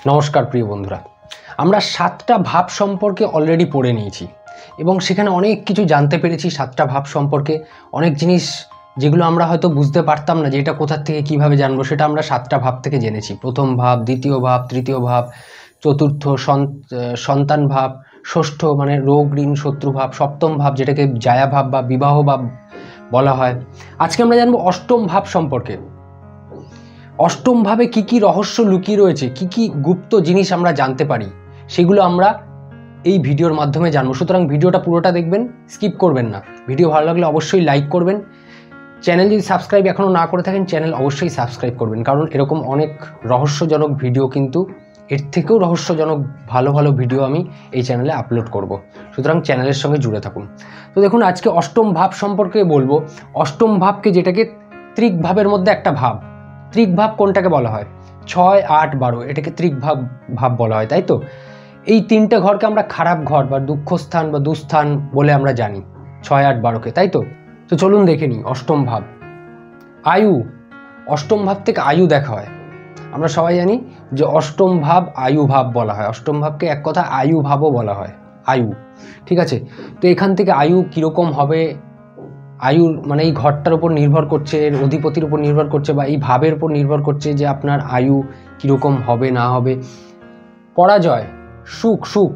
নমস্কার প্রিয় বন্ধুরা, আমরা 7টা ভাব সম্পর্কে অলরেডি পড়ে নিয়েছি এবং সেখানে অনেক কিছু জানতে পেরেছি। 7টা ভাব সম্পর্কে অনেক জিনিস যেগুলো আমরা হয়তো বুঝতে পারতাম না যে এটা কোথা থেকে কিভাবে জানবো, সেটা আমরা 7টা ভাব থেকে জেনেছি। প্রথম ভাব, দ্বিতীয় ভাব, তৃতীয় ভাব, চতুর্থ সন্তান ভাব, ষষ্ঠ মানে রোগ ঋণ শত্রু ভাব, সপ্তম ভাব যেটাকে জায়া ভাব বা বিবাহ ভাব বলা হয়। আজকে আমরা জানবো অষ্টম ভাব সম্পর্কে। অষ্টম ভাবে কি কি রহস্য লুকিয়ে রয়েছে, কি কি গুপ্ত জিনিস আমরা জানতে পারি, সেগুলো আমরা এই ভিডিওর মাধ্যমে জানবো। সুতরাং ভিডিওটা পুরোটা দেখবেন, স্কিপ করবেন না। ভিডিও ভালো লাগলে অবশ্যই লাইক করবেন। চ্যানেল যদি সাবস্ক্রাইব এখনও না করে থাকেন, চ্যানেল অবশ্যই সাবস্ক্রাইব করবেন, কারণ এরকম অনেক রহস্যজনক ভিডিও, কিন্তু এর থেকেও রহস্যজনক ভালো ভালো ভিডিও আমি এই চ্যানেলে আপলোড করব। সুতরাং চ্যানেলের সঙ্গে জুড়ে থাকুন। তো দেখুন, আজকে অষ্টম ভাব সম্পর্কে বলবো। অষ্টম ভাবকে, যেটাকে ত্রিক ভাবের মধ্যে একটা ভাব। ত্রিক ভাব কোনটাকে বলা হয়? 6, 8, 12 এটাকে ত্রিক ভাব বলা হয়, তাই তো? এই তিনটে ঘরকে আমরা খারাপ ঘর বা দুঃখস্থান বা দুস্থান বলে আমরা জানি, 6, 8, 12কে, তাই তো? তো চলুন দেখে নিই অষ্টম ভাব। আয়ু, অষ্টম ভাব থেকে আয়ু দেখা হয়। আমরা সবাই জানি যে অষ্টম ভাব আয়ু ভাব বলা হয়। অষ্টম ভাবকে এক কথা আয়ু ভাবও বলা হয়, আয়ু। ঠিক আছে, তো এখান থেকে আয়ু কীরকম হবে, আয়ুর মানে এই ঘরটার উপর নির্ভর করছে, এর অধিপতির উপর নির্ভর করছে, বা এই ভাবের উপর নির্ভর করছে যে আপনার আয়ু কীরকম হবে না হবে। পরাজয়, সুখ,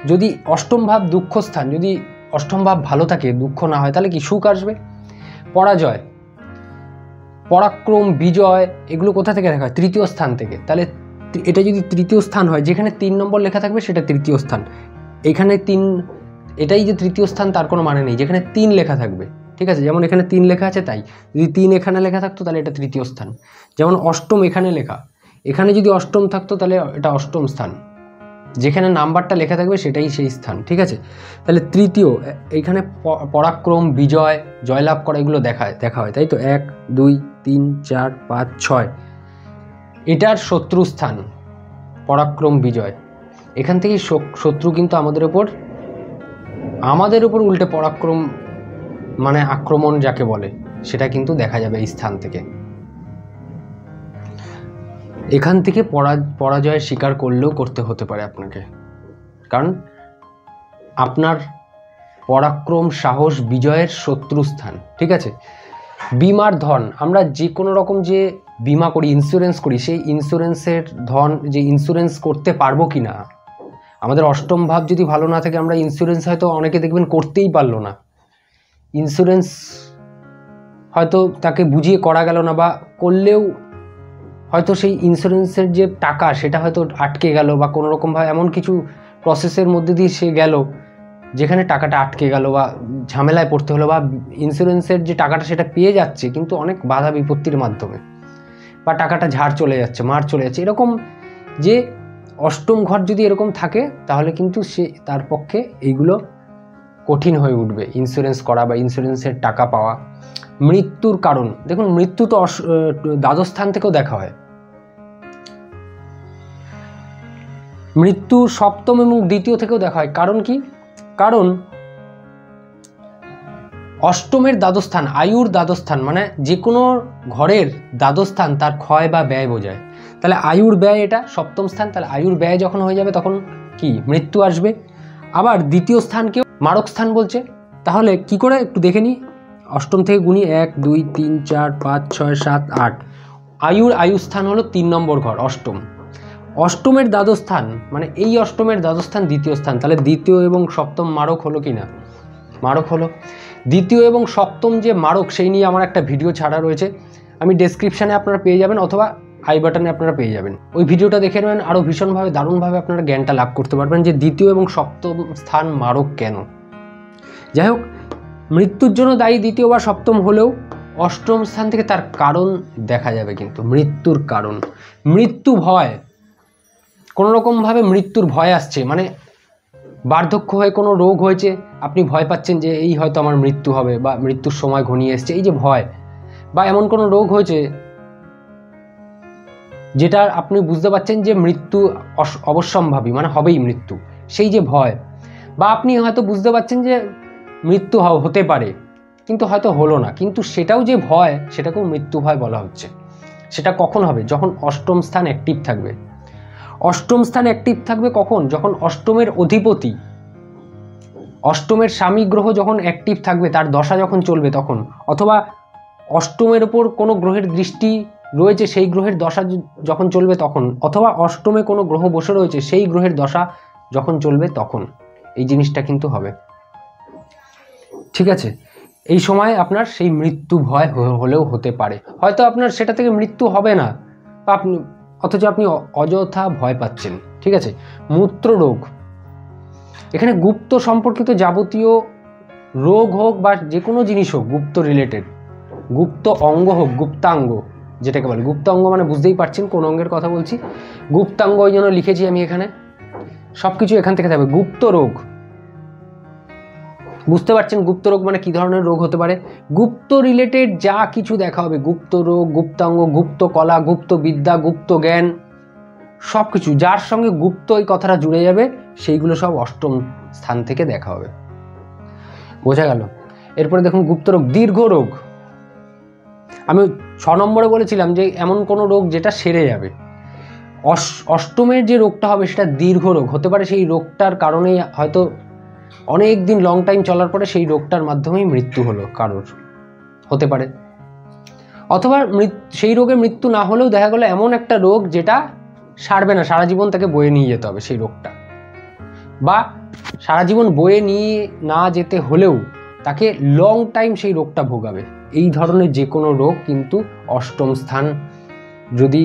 যদি অষ্টম ভাব দুঃখস্থান, যদি অষ্টম ভাব ভালো থাকে, দুঃখ না হয়, তাহলে কি সুখ আসবে। পরাজয়, পরাক্রম, বিজয়, এগুলো কোথা থেকে দেখা হয়? তৃতীয় স্থান থেকে। তাহলে এটা যদি তৃতীয় স্থান হয়, যেখানে 3 নম্বর লেখা থাকবে সেটা তৃতীয় স্থান। এখানে 3, এটাই যে তৃতীয় স্থান তার কোনো মানে নেই, যেখানে 3 লেখা থাকবে। ঠিক আছে, যেমন এখানে 3 লেখা আছে, তাই যদি 3 এখানে লেখা থাকতো তাহলে এটা তৃতীয় স্থান। যেমন অষ্টম এখানে লেখা, এখানে যদি অষ্টম থাকতো তাহলে এটা অষ্টম স্থান। যেখানে নাম্বারটা লেখা থাকবে সেটাই সেই স্থান। ঠিক আছে, তাহলে তৃতীয়, এইখানে পরাক্রম, বিজয়, জয়লাভ করা, এগুলো দেখা হয়, তাই তো? 1, 2, 3, 4, 5, 6 এটার শত্রু স্থান, পরাক্রম, বিজয়। এখান থেকেই শত্রু কিন্তু আমাদের উপর উল্টে পরাক্রম মানে আক্রমণ যাকে বলে, সেটা কিন্তু দেখা যাবে এই স্থান থেকে। এখান থেকে পরাজয় স্বীকার করলেও করতে হতে পারে আপনাকে, কারণ আপনার পরাক্রম, সাহস, বিজয়ের শত্রুস্থান। ঠিক আছে, বিমার ধন, আমরা যে কোনো রকম যে বিমা করি, ইন্স্যুরেন্স করি, সেই ইন্স্যুরেন্সের ধন, যে ইন্স্যুরেন্স করতে পারবো কি না। আমাদের অষ্টম ভাব যদি ভালো না থাকে, আমরা ইন্স্যুরেন্স হয়তো অনেকে দেখবেন করতেই পারলো না। ইন্স্যুরেন্স হয়তো তাকে বুঝিয়ে করা গেল না, বা করলেও হয়তো সেই ইন্স্যুরেন্সের যে টাকা সেটা হয়তো আটকে গেল, বা কোনো রকমভাবে এমন কিছু প্রসেসের মধ্যে দিয়ে সে গেল যেখানে টাকাটা আটকে গেল, বা ঝামেলায় পড়তে হলো, বা ইন্স্যুরেন্সের যে টাকাটা সেটা পেয়ে যাচ্ছে কিন্তু অনেক বাধা বিপত্তির মাধ্যমে, বা টাকাটা ঝাড় চলে যাচ্ছে, মার চলে যাচ্ছে। এরকম যে অষ্টম ঘর যদি এরকম থাকে, তাহলে কিন্তু সে তার পক্ষে এইগুলো কঠিন হয়ে উঠবে, ইন্স্যুরেন্স করা বা ইন্স্যুরেন্সের টাকা পাওয়া। মৃত্যুর কারণ, দেখুন মৃত্যু তো দ্বাদশ স্থান থেকেও দেখা হয়। মৃত্যু সপ্তম এবং দ্বিতীয় থেকেও দেখা হয়। কারণ কি? কারণ অষ্টমের দ্বাদস্থান, আয়ুর দ্বাদস্থান, মানে যে কোনো ঘরের দ্বাদস্থান তার ক্ষয় বা ব্যয় বোঝায়। তাহলে আয়ুর ব্যয় এটা সপ্তম স্থান, তাহলে আয়ুর ব্যয় যখন হয়ে যাবে তখন কি? মৃত্যু আসবে। আবার দ্বিতীয় স্থানকেও মারক স্থান বলছে। তাহলে কি করে একটু দেখে নিই, অষ্টম থেকে গুণি, 1, 2, 3, 4, 5, 6, 7, 8। আয়ুস্থান হলো 3 নম্বর ঘর, অষ্টম। অষ্টমের দ্বাদস্থান মানে এই অষ্টমের দ্বাদস্থান দ্বিতীয় স্থান, তাহলে দ্বিতীয় এবং সপ্তম মারক হলো কি না? মারক হলো। দ্বিতীয় এবং সপ্তম যে মারক, সেই নিয়ে আমার একটা ভিডিও ছাড়া রয়েছে, আমি ডেসক্রিপশানে আপনারা পেয়ে যাবেন, অথবা আই বাটনে আপনারা পেয়ে যাবেন। ওই ভিডিওটা দেখে নেবেন, আরও ভীষণভাবে দারুণভাবে আপনারা জ্ঞানটা লাভ করতে পারবেন যে দ্বিতীয় এবং সপ্তম স্থান মারক কেন। যাই হোক, মৃত্যুর জন্য দায়ী দ্বিতীয় বা সপ্তম হলেও অষ্টম স্থান থেকে তার কারণ দেখা যাবে। কিন্তু মৃত্যুর কারণ, মৃত্যু ভয়, কোনো রকমভাবে মৃত্যুর ভয় আসছে, মানে বার্ধক্য হয়ে কোনো রোগ হয়েছে, আপনি ভয় পাচ্ছেন যে এই হয়তো আমার মৃত্যু হবে, বা মৃত্যুর সময় ঘনিয়ে এসছে, এই যে ভয়, বা এমন কোনো রোগ হয়েছে যেটা আপনি বুঝতে পারছেন যে মৃত্যু অবশ্যম্ভাবী, মানে হবেই মৃত্যু, সেই যে ভয়। বা আপনি হয়তো বুঝতে পারছেন যে মৃত্যু হতে পারে কিন্তু হয়তো হলো না, কিন্তু সেটাও যে ভয়, সেটাকেও মৃত্যু ভয় বলা হচ্ছে। সেটা কখন হবে? যখন অষ্টম স্থান অ্যাক্টিভ থাকবে। অষ্টম স্থান অ্যাক্টিভ থাকবে কখন? যখন অষ্টমের অধিপতি, অষ্টমের স্বামী গ্রহ যখন অ্যাক্টিভ থাকবে, তার দশা যখন চলবে তখন, অথবা অষ্টমের ওপর কোনো গ্রহের দৃষ্টি রয়েছে সেই গ্রহের দশা যখন চলবে তখন, অথবা অষ্টমে কোনো গ্রহ বসে রয়েছে সেই গ্রহের দশা যখন চলবে তখন এই জিনিসটা কিন্তু হবে। ঠিক আছে, এই সময় আপনার সেই মৃত্যু ভয় হলেও হতে পারে, হয়তো আপনার সেটা থেকে মৃত্যু হবে না, বা আপনি অথচ আপনি অযথা ভয় পাচ্ছেন। ঠিক আছে, মূত্র রোগ, এখানে গুপ্ত সম্পর্কিত যাবতীয় রোগ হোক বা যে কোনো জিনিস হোক গুপ্ত রিলেটেড, গুপ্ত অঙ্গ হোক, গুপ্তাঙ্গ যেটাকে বলে, গুপ্তাঙ্গ মানে বুঝতেই পারছেন কোন অঙ্গের কথা বলছি, গুপ্তাঙ্গ ওই জন্য লিখেছি আমি এখানে, সবকিছু এখান থেকে থাকবে। গুপ্ত রোগ, বুঝতে পারছেন গুপ্ত রোগ মানে কি ধরনের রোগ হতে পারে, গুপ্ত রিলেটেড যা কিছু দেখা হবে, গুপ্ত রোগ, গুপ্তাঙ্গ, গুপ্ত কলা, গুপ্ত বিদ্যা, গুপ্ত জ্ঞান, সব কিছু যার সঙ্গে গুপ্ত এই কথাটা জুড়ে যাবে সেইগুলো সব অষ্টম স্থান থেকে দেখা হবে। বোঝা গেল? এরপরে দেখুন গুপ্ত রোগ, দীর্ঘ রোগ, আমি 6 নম্বরে বলেছিলাম যে এমন কোনো রোগ যেটা সেরে যাবে, অষ্টমের যে রোগটা হবে সেটা দীর্ঘ রোগ হতে পারে, সেই রোগটার কারণে হয়তো অনেক দিন লং টাইম চলার পরে সেই রোগটার মাধ্যমেই মৃত্যু হলো কারোর, হতে পারে। অথবা সেই রোগে মৃত্যু না হলেও দেখা গেল এমন একটা রোগ যেটা সারবে না, সারা জীবন তাকে বয়ে নিয়ে যেতে হবে সেই রোগটা, বা সারা জীবন বয়ে নিয়ে না যেতে হলেও তাকে লং টাইম সেই রোগটা ভোগাবে। এই ধরনের যে কোনো রোগ কিন্তু অষ্টম স্থান যদি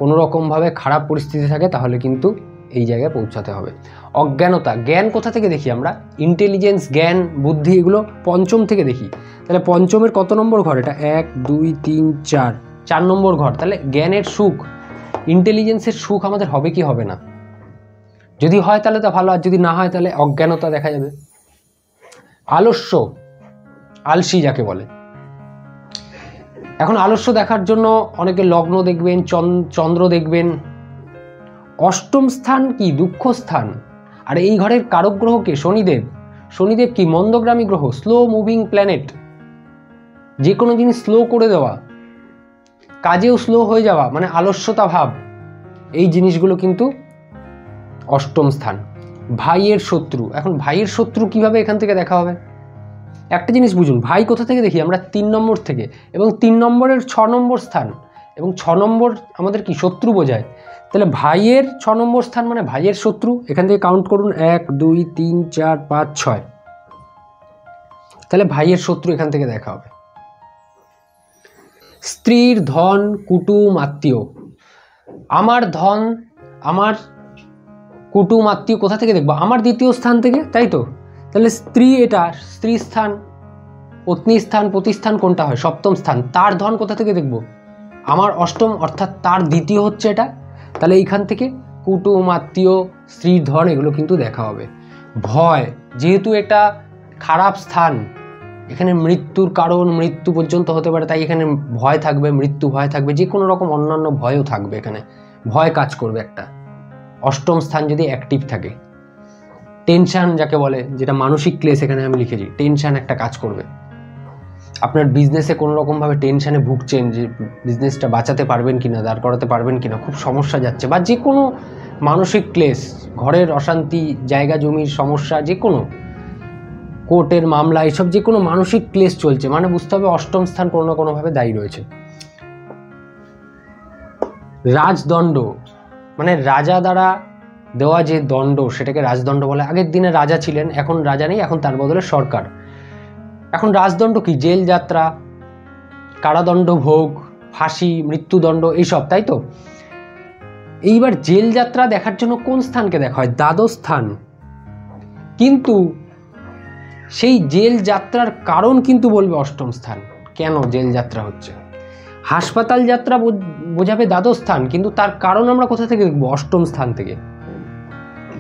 কোনো রকমভাবে খারাপ পরিস্থিতি থাকে তাহলে কিন্তু এই জায়গায় পৌঁছাতে হবে। অজ্ঞানতা, জ্ঞান কোথা থেকে দেখি আমরা? ইন্টেলিজেন্স, জ্ঞান, বুদ্ধি, এগুলো পঞ্চম থেকে দেখি। তাহলে পঞ্চমের কত নম্বর ঘর এটা? 1 2 3 4, 4 নম্বর ঘর। তাহলে জ্ঞানের সুখ, ইন্টেলিজেন্সের সুখ আমাদের হবে কি হবে না? যদি হয় তাহলে তো ভালো, আর যদি না হয় তাহলে অজ্ঞানতা দেখা যাবে। আলস্য, আলসি যাকে বলে, এখন আলস্য দেখার জন্য অনেকে লগ্ন দেখবেন, চন্দ্র দেখবেন। অষ্টম স্থান কি? দুঃখ স্থান। আর এই ঘরের কারক গ্রহ কে? শনিদেব। শনিদেব কি? মন্দগ্রামী গ্রহ, স্লো মুভিং প্ল্যানেট, যে কোনো জিনিস স্লো করে দেওয়া, কাজেও স্লো হয়ে যাওয়া, মানে আলস্যতা ভাব, এই জিনিসগুলো কিন্তু অষ্টম স্থান। ভাইয়ের শত্রু, এখন ভাইয়ের শত্রু কিভাবে এখান থেকে দেখা হবে? একটা জিনিস বুঝুন, ভাই কোথা থেকে দেখি আমরা? 3 নম্বর থেকে, এবং 3 নম্বরের 6 নম্বর স্থান, এবং 6 নম্বর আমাদের কি? শত্রু বোঝায়। তাহলে ভাইয়ের 6 নম্বর স্থান মানে ভাইয়ের শত্রু। এখান থেকে কাউন্ট করুন, 1 2 3 4 5 6, তাহলে ভাইয়ের শত্রু এখান থেকে দেখা হবে। স্ত্রীর ধন, কুটুম, আত্মীয়, আমার ধন, আমার কুটুম, আত্মীয় কোথা থেকে দেখবো? আমার দ্বিতীয় স্থান থেকে, তাই তো? তাহলে স্ত্রী, এটা স্ত্রী স্থান, পত্নী স্থান, প্রতিস্থান কোনটা হয়? সপ্তম স্থান। তার ধন কোথা থেকে দেখব? আমার অষ্টম, অর্থাৎ তার দ্বিতীয় হচ্ছে এটা। তাহলে এইখান থেকে কুটুম, আত্মীয়, স্ত্রীর ধন, এগুলো কিন্তু দেখা হবে। ভয়, যেহেতু এটা খারাপ স্থান, এখানে মৃত্যুর কারণ, মৃত্যু পর্যন্ত হতে পারে, তাই এখানে ভয় থাকবে, মৃত্যু ভয় থাকবে, যে কোনো রকম অন্যান্য ভয়ও থাকবে, এখানে ভয় কাজ করবে একটা অষ্টম স্থান যদি অ্যাক্টিভ থাকে। টেনশন যাকে বলে, যেটা মানসিক ক্লেশ, এখানে আমি লিখেছি টেনশন একটা কাজ করবে। আপনার বিজনেসে কোনো রকমভাবে টেনশনে ভুগছেন, যে বিজনেসটা বাঁচাতে পারবেন কিনা, দাঁড় করাতে পারবেন কিনা, খুব সমস্যা যাচ্ছে, বা যে কোনো মানসিক ক্লেশ, ঘরের অশান্তি, জায়গা জমির সমস্যা, যে কোনো কোর্টের মামলা, এইসব যে কোনো মানসিক ক্লেশ চলছে, মানে বুঝতে হবে অষ্টম স্থান কোনো না কোনোভাবে দায়ী রয়েছে। রাজদণ্ড, মানে রাজা দ্বারা দেওয়া যে দণ্ড, সেটাকে রাজদণ্ড বলে। আগের দিনে রাজা ছিলেন, এখন রাজা নেই, এখন তার বদলে সরকার। এখন রাজদণ্ড কি? জেল যাত্রা, কারাদণ্ড ভোগ, ফাঁসি, মৃত্যুদণ্ড, এইসব, তাই তো? এইবার জেল যাত্রা দেখার জন্য কোন স্থানকে দেখা হয়? দ্বাদশ স্থান। কিন্তু সেই জেল যাত্রার কারণ কিন্তু বলবে অষ্টম স্থান, কেন জেল যাত্রা হচ্ছে। হাসপাতাল যাত্রা বোঝাবে দ্বাদশ স্থান, কিন্তু তার কারণ আমরা কোথা থেকে দেখবো? অষ্টম স্থান থেকে।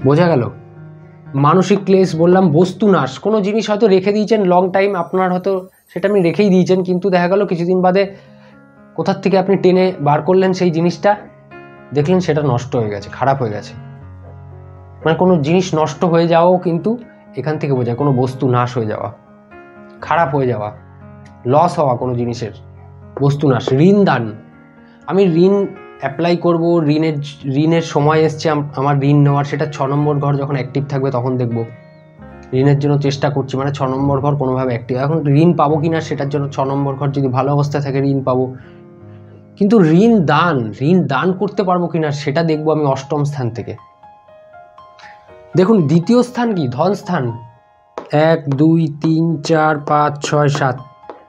বোঝা গেল? মানসিক ক্লেশ বললাম, বস্তু নাশ, কোনো জিনিস হয়তো রেখে দিয়েছেন লং টাইম, আপনার হয়তো সেটা আপনি রেখেই দিয়েছেন, কিন্তু দেখা গেল কিছুদিন বাদে কোথার থেকে আপনি টেনে বার করলেন সেই জিনিসটা, দেখলেন সেটা নষ্ট হয়ে গেছে, খারাপ হয়ে গেছে। মানে কোনো জিনিস নষ্ট হয়ে যাওয়াও কিন্তু এখান থেকে বোঝায়, কোনো বস্তু নাশ হয়ে যাওয়া, খারাপ হয়ে যাওয়া, লস হওয়া কোনো জিনিসের, বস্তু নাশ। ঋণ দান, আমি ঋণ অ্যাপ্লাই করব, ঋণের সময় এসছে আমার ঋণ নেওয়ার, সেটা 6 নম্বর ঘর যখন অ্যাক্টিভ থাকবে তখন দেখব। ঋণের জন্য চেষ্টা করছি, মানে 6 নম্বর ঘর কোনোভাবে অ্যাক্টিভ। এখন ঋণ পাবো কিনা সেটার জন্য 6 নম্বর ঘর যদি ভালো অবস্থায় থাকে ঋণ পাবো, কিন্তু ঋণ দান করতে পারবো কিনা সেটা দেখবো আমি 8ম স্থান থেকে। দেখুন 2য় স্থান কি? ধন স্থান। 1 2 3 4 5 6 7,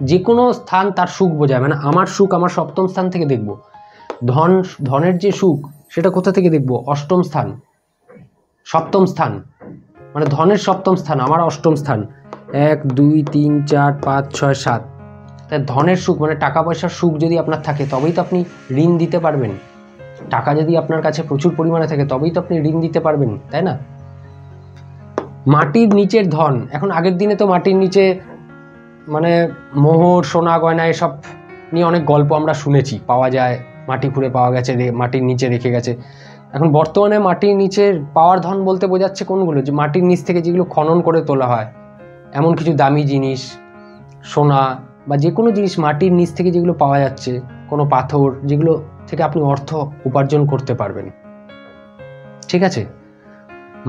যে কোনো স্থান তার সুখ বোঝায়, মানে আমার সুখ আমার 7ম স্থান থেকে দেখব। ধনের যে সুখ সেটা কোথা থেকে দেখব? 8ম স্থান, 7ম স্থান, মানে ধনের 7ম স্থান, আমার 8ম স্থান। 1 2 3 4 5 6 7, তাই ধনের সুখ মানে টাকা পয়সার সুখ যদি আপনার থাকে তবেই তো আপনি ঋণ দিতে পারবেন। টাকা যদি আপনার কাছে প্রচুর পরিমাণে থাকে তবেই তো আপনি ঋণ দিতে পারবেন, তাই না? মাটির নিচের ধন। এখন আগের দিনে তো মাটির নিচে মানে মোহর, সোনা গয়না এসব নিয়ে অনেক গল্প আমরা শুনেছি, পাওয়া যায়, মাটি খুঁড়ে পাওয়া গেছে, মাটির নিচে রেখে গেছে। এখন বর্তমানে মাটির নিচের পাওয়ার ধন বলতে বোঝাচ্ছে কোনগুলো? যে মাটির নিচ থেকে যেগুলো খনন করে তোলা হয়, এমন কিছু দামি জিনিস, সোনা বা যে কোনো জিনিস মাটির নিচ থেকে যেগুলো পাওয়া যাচ্ছে, কোনো পাথর, যেগুলো থেকে আপনি অর্থ উপার্জন করতে পারবেন। ঠিক আছে,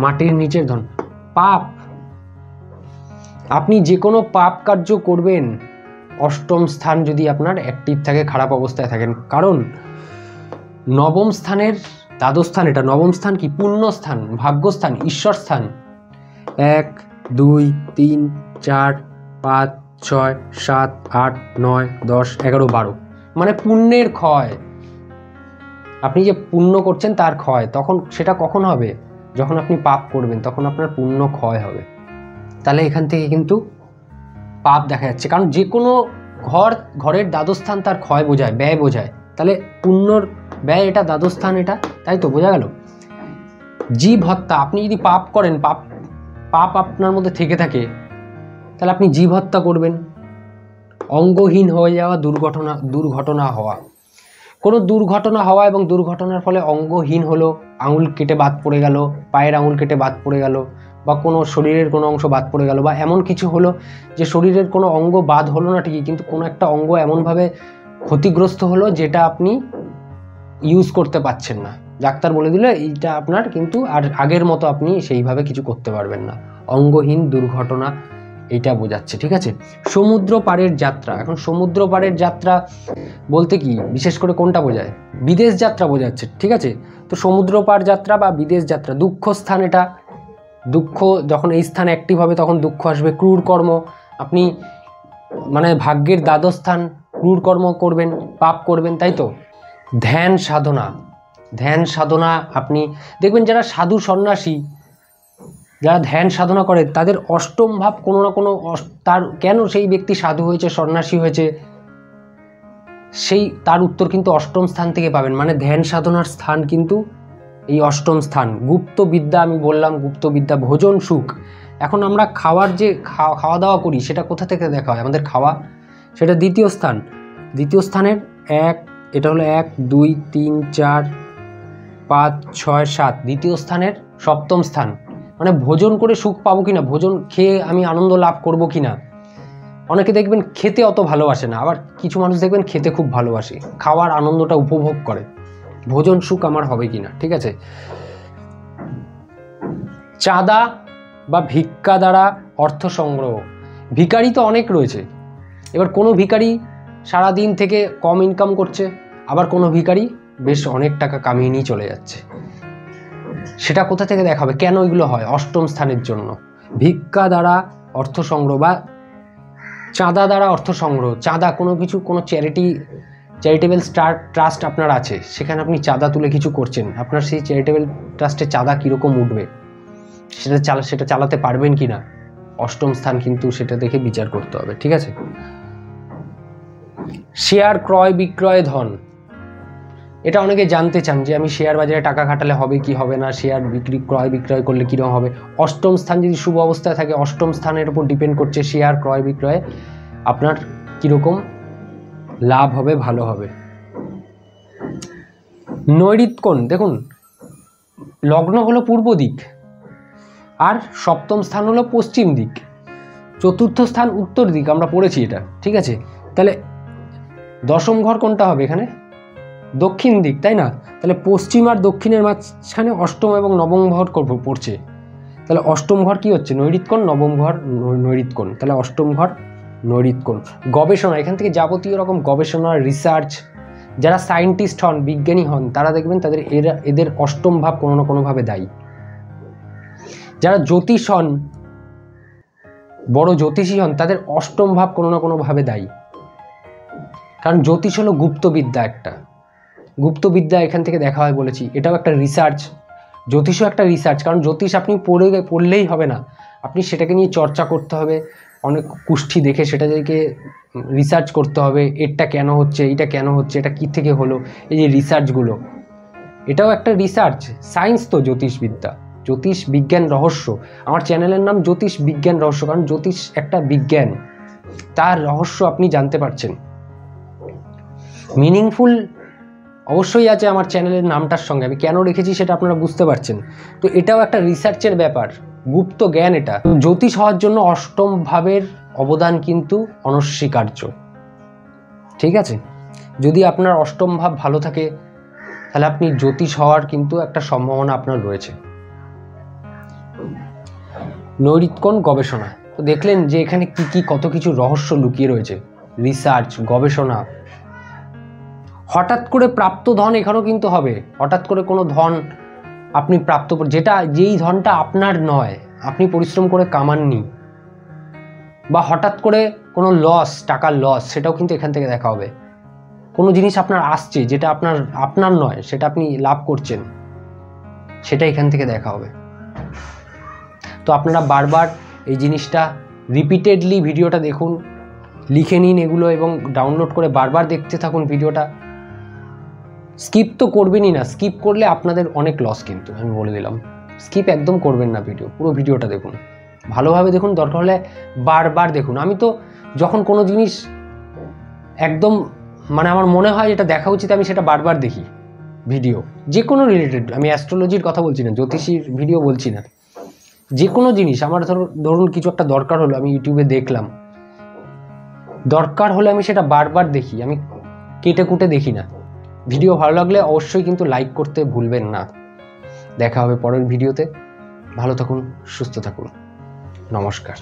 মাটির নিচের ধন। পাপ, আপনি যে কোনো পাপ কার্য করবেন 8ম স্থান যদি আপনার অ্যাক্টিভ থাকে, খারাপ অবস্থায় থাকেন। কারণ 9ম স্থানের দ্বাদশ স্থান, এটা 9ম স্থান কি? পুণ্য স্থান, ভাগ্যস্থান, ঈশ্বর স্থান। 1 2 3 4 5 6 7 8 9 10 11 12, মানে পুণ্যের ক্ষয়। আপনি যে পুণ্য করছেন তার ক্ষয়, তখন সেটা কখন হবে? যখন আপনি পাপ করবেন তখন আপনার পুণ্য ক্ষয় হবে। তাহলে এখান থেকে কিন্তু পাপ দেখা যাচ্ছে, কারণ যে কোনো ঘরের দ্বাদশ স্থান তার ক্ষয় বোঝায়, ব্যয় বোঝায়। তাহলে পুণ্যর ব্যয় এটা, দ্বাদশ স্থান এটা, তাই তো বোঝা গেল। জীব হত্যা, আপনি যদি পাপ করেন, পাপ আপনার মধ্যে থেকে থাকে, তাহলে আপনি জীব হত্যা করবেন। অঙ্গহীন হয়ে যাওয়া, দুর্ঘটনা হওয়া, কোনো দুর্ঘটনা হওয়া এবং দুর্ঘটনার ফলে অঙ্গহীন হলো, আঙুল কেটে বাদ পড়ে গেল, পায়ের আঙুল কেটে বাদ পড়ে গেল, বা কোনো শরীরের কোনো অংশ বাদ পড়ে গেল, বা এমন কিছু হলো যে শরীরের কোনো অঙ্গ বাদ হলো না ঠিকই, কিন্তু কোনো একটা অঙ্গ এমনভাবে ক্ষতিগ্রস্ত হলো যেটা আপনি ইউজ করতে পারছেন না। ডাক্তার বলে দিলে এইটা আপনার কিন্তু আর আগের মতো আপনি সেইভাবে কিছু করতে পারবেন না। অঙ্গহীন দুর্ঘটনা এইটা বোঝাচ্ছে। ঠিক আছে, সমুদ্র পাড়ের যাত্রা। এখন সমুদ্র পাড়ের যাত্রা বলতে কি বিশেষ করে কোনটা বোঝায়? বিদেশ যাত্রা বোঝাচ্ছে। ঠিক আছে, তো সমুদ্র পাড় যাত্রা বা বিদেশ যাত্রা। দুঃখ স্থান, এটা দুঃখ, যখন এই স্থান অ্যাক্টিভ হবে তখন দুঃখ আসবে। ক্রূর কর্ম, আপনি মানে ভাগ্যের দ্বাদশ স্থান, ক্রূর কর্ম করবেন, পাপ করবেন, তাই তো। ধ্যান সাধনা, আপনি দেখবেন যারা সাধু সন্ন্যাসী, যারা ধ্যান সাধনা করে তাদের 8ম ভাব কোনো না কোনো, তার কেন সেই ব্যক্তি সাধু হয়েছে, সন্ন্যাসী হয়েছে, তার উত্তর কিন্তু 8ম স্থান থেকে পাবেন। মানে ধ্যান সাধনার স্থান কিন্তু এই 8ম স্থান। গুপ্ত বিদ্যা, আমি বললাম গুপ্ত বিদ্যা, ভোজন সুখ। এখন আমরা খাওয়া দাওয়া করি সেটা কোথা থেকে দেখা হয়? আমাদের খাওয়া, সেটা 2য় স্থান। 2য় স্থানের এটা হলো 1 2 3 4 5 6 7, 2য় স্থানের 7ম স্থান। মানে ভোজন করে সুখ পাবো কিনা, ভোজন খেয়ে আমি আনন্দ লাভ করবো কিনা। অনেকে দেখবেন খেতে অত ভালোবাসে না, আবার কিছু মানুষ দেখবেন খেতে খুব ভালোবাসে, খাওয়ার আনন্দটা উপভোগ করে। ভোজন সুখ আমার হবে কিনা। ঠিক আছে, চাঁদা বা ভিক্ষা দ্বারা অর্থ সংগ্রহ। ভিখারি তো অনেক রয়েছে, এবার কোনো ভিখারি সারাদিন থেকে কম ইনকাম করছে, আবার কোনো ভিখারি বেশ অনেক টাকা কামিয়ে নিয়ে চলে যাচ্ছে। সেটা কোথা থেকে দেখাবে? কেন এগুলো হয়? 8ম স্থানের জন্য। ভিক্ষা দ্বারা অর্থ সংগ্রহ বা চাঁদা দ্বারা অর্থ সংগ্রহ। চাঁদা, কোনো চ্যারিটেবল ট্রাস্ট আপনার আছে, সেখানে আপনি চাঁদা তুলে কিছু করছেন, আপনার সেই চ্যারিটেবল ট্রাস্টে চাঁদা কীরকম উঠবে, সেটা চালাতে পারবেন কি না, 8ম স্থান কিন্তু সেটা দেখে বিচার করতে হবে। ঠিক আছে, শেয়ার ক্রয় বিক্রয় ধন। এটা অনেকে জানতে চান যে আমি শেয়ার বাজারে টাকা খাটালে হবে কি হবে না, শেয়ার ক্রয় বিক্রয় করলে কীরকম হবে। 8ম স্থান যদি শুভ অবস্থায় থাকে, 8ম স্থানের উপর ডিপেন্ড করছে শেয়ার ক্রয় বিক্রয়ে আপনার কীরকম লাভ হবে, ভালো হবে। নৈঋত্যকোণ, দেখুন লগ্ন হলো পূর্ব দিক, আর 7ম স্থান হলো পশ্চিম দিক, 4র্থ স্থান উত্তর দিক, আমরা পড়েছি এটা। ঠিক আছে, তাহলে 10ম ঘর কোনটা হবে? এখানে দক্ষিণ দিক, তাই না? তাহলে পশ্চিম আর দক্ষিণের মাঝখানে অষ্টম এবং নবম ঘর পড়ছে। তাহলে অষ্টম ঘর কি হচ্ছে? নৈঋত্যকোণ, নবম ঘর নৈঋত্যকোণ, তাহলে অষ্টম ঘর নৈঋত্যকোণ। গবেষণা, এখান থেকে যাবতীয় রকম গবেষণা, রিসার্চ, যারা সায়েন্টিস্ট হন, বিজ্ঞানী হন, তারা দেখবেন তাদের এদের অষ্টম ভাব কোনো না কোনোভাবে দায়ী। যারা জ্যোতিষ হন, বড় জ্যোতিষী হন, তাদের অষ্টম ভাব কোনো না কোনোভাবে দায়ী। কারণ জ্যোতিষ হলো গুপ্তবিদ্যা, একটা গুপ্তবিদ্যা এখান থেকে দেখা হয় বলেছি। এটাও একটা রিসার্চ, জ্যোতিষও একটা রিসার্চ। কারণ জ্যোতিষ আপনি পড়লেই হবে না, আপনি সেটাকে নিয়ে চর্চা করতে হবে, অনেক কুষ্ঠি দেখে সেটাকে রিসার্চ করতে হবে, এটা কেন হচ্ছে, এটা কেন হচ্ছে, এটা কী থেকে হলো, এই যে রিসার্চগুলো, এটাও একটা রিসার্চ, সায়েন্স তো জ্যোতিষবিদ্যা, জ্যোতিষ বিজ্ঞান রহস্য। আমার চ্যানেলের নাম জ্যোতিষ বিজ্ঞান রহস্য, কারণ জ্যোতিষ একটা বিজ্ঞান, তার রহস্য আপনি জানতে পারছেন। মিনিংফুল অবশ্যই আছে আমার চ্যানেলের নামটার সঙ্গে, আমি কেন রেখেছি সেটা আপনারা বুঝতে পারছেন। তো এটাও একটা রিসার্চের ব্যাপার, গুপ্ত জ্ঞান এটা। জ্যোতিষ হওয়ার জন্য অষ্টম ভাবের অবদান কিন্তু অনস্বীকার্য, ঠিক আছে? যদি আপনার অষ্টম ভাব ভালো থাকে তাহলে আপনি জ্যোতিষ হওয়ার কিন্তু একটা সম্ভাবনা আপনার রয়েছে। নৈঋত্যকোণ গবেষণা, তো দেখলেন যে এখানে কি কি কত কিছু রহস্য লুকিয়ে রয়েছে, রিসার্চ, গবেষণা। হঠাৎ করে প্রাপ্ত ধন এখানেও কিন্তু হবে, হঠাৎ করে কোনো ধন আপনি প্রাপ্ত, যেই ধনটা আপনার নয়, আপনি পরিশ্রম করে কামাননি, বা হঠাৎ করে কোনো লস, টাকার লস, সেটাও কিন্তু এখান থেকে দেখা হবে। কোনো জিনিস আপনার আসছে যেটা আপনার নয়, সেটা আপনি লাভ করছেন, সেটা এখান থেকে দেখা হবে। তো আপনারা বারবার এই জিনিসটা রিপিটেডলি ভিডিওটা দেখুন, লিখে নিন এগুলো এবং ডাউনলোড করে বারবার দেখতে থাকুন ভিডিওটা। স্কিপ তো করবেনই না, স্কিপ করলে আপনাদের অনেক লস, কিন্তু আমি বলে দিলাম স্কিপ একদম করবেন না, পুরো ভিডিওটা দেখুন, ভালোভাবে দেখুন, দরকার হলে বারবার দেখুন। আমি তো যখন কোনো জিনিস একদম মানে আমার মনে হয় যেটা দেখা উচিত, আমি সেটা বারবার দেখি ভিডিও, যে কোনো রিলেটেড, আমি অ্যাস্ট্রোলজির কথা বলছি না, জ্যোতিষীর ভিডিও বলছি না, যে কোনো জিনিস আমার ধরুন কিছু একটা দরকার হলো, আমি ইউটিউবে দেখলাম, দরকার হলে আমি সেটা বারবার দেখি, আমি কেটে কুটে দেখি না। ভিডিও ভালো লাগলে অবশ্যই কিন্তু লাইক করতে ভুলবেন না। দেখা হবে পরের ভিডিওতে, ভালো থাকুন, সুস্থ থাকুন, নমস্কার।